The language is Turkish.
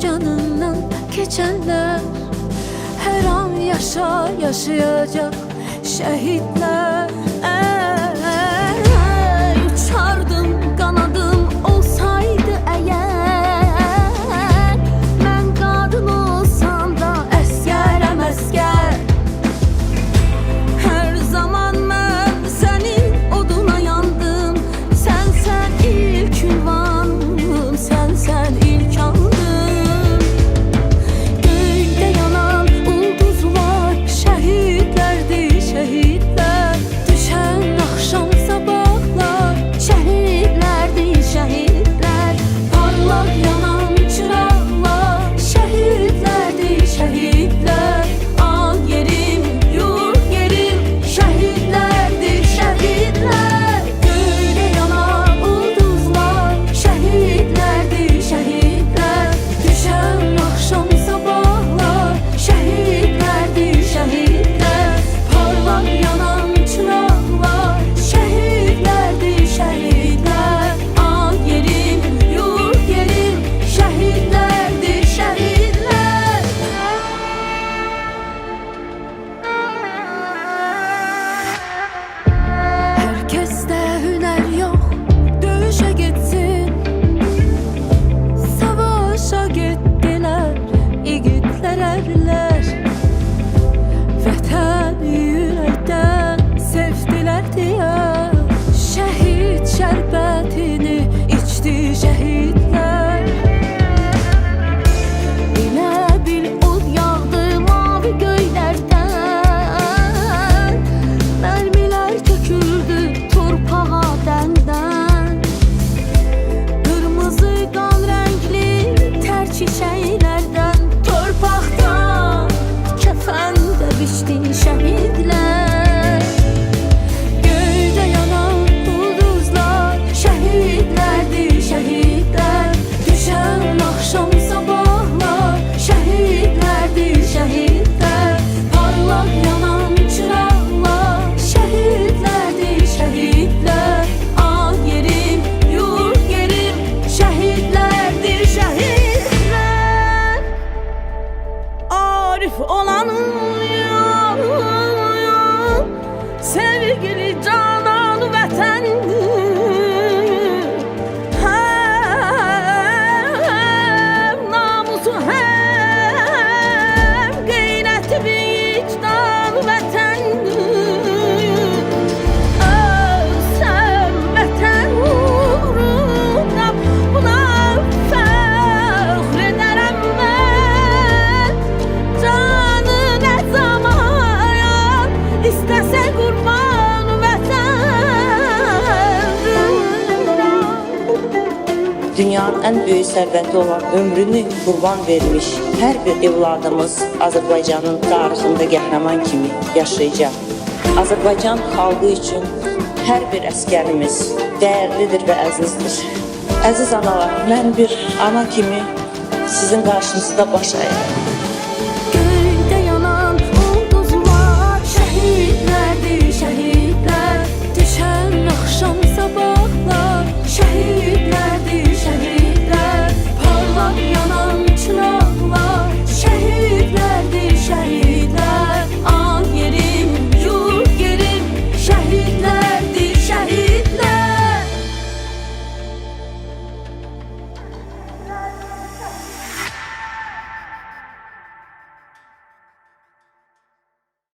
canından keçenler, her an yaşayacak şehitler. Uçardım kanadım olsaydı eğer, ben kadın olsam da əsgərəm əsgər. Her zaman ben senin oduna yandım, sen ilk ünvanım, sen ilk andım. Göyde yanan ulduzlar şehitlerdi şehitler, düşen akşam sabahlar şehitlerdi şehitler. Parlak yanan çıraqlar şehitlerdi şehitler. Al yerim, yurt yerim, şehitlerdi şehitler. Göyde yanan ulduzlar şehitlerdi şehitler, düşen akşam sabahlar şehitlerdi şehitler. Parlak yanan çıraqlar şehitlerdi şehitler. Al yerim, yurt yerim, şehitlerdi şehitler. Herkeste hüner yok, dövüşe gitsin. Savaşa gittiler, yiğitler erler. Vətən yürekten sevdiler diye, şehit şerbetini içti şehitler. Elə bil od yağdı mavi göylerden, mermiler töküldü torpağa dəndən. Kırmızı kan renkli ter çiçeklerden, torpaqdan kefende biçti şehitler. Göyde yanan ulduzlar şehitlerdi şehitler, düşen akşam sabahlar şehitlerdi şehitler. Parlak yanan çıraqlar şehitlerdi şehitler. Al yerim, yurt yerim, şehitlerdi şehitler. Arif olanım yok, sevgili canan vətəndir. Hem namusu hem qeyrəti vicdan vətəndir. Ölsəm vətən uğruna, buna fəxr edərəm mən. Canı nə zaman istəsə qurban vətəndir. Dünyanın en büyük sərvəti olan ömrünü qurban vermiş hər bir evladımız Azərbaycanın tarixində qəhrəman kimi yaşayacaq. Azərbaycan xalqı üçün hər bir əsgərimiz dəyərlidir və əzizdir. Əziz analar, mən bir ana kimi sizin qarşınızda baş əyirəm.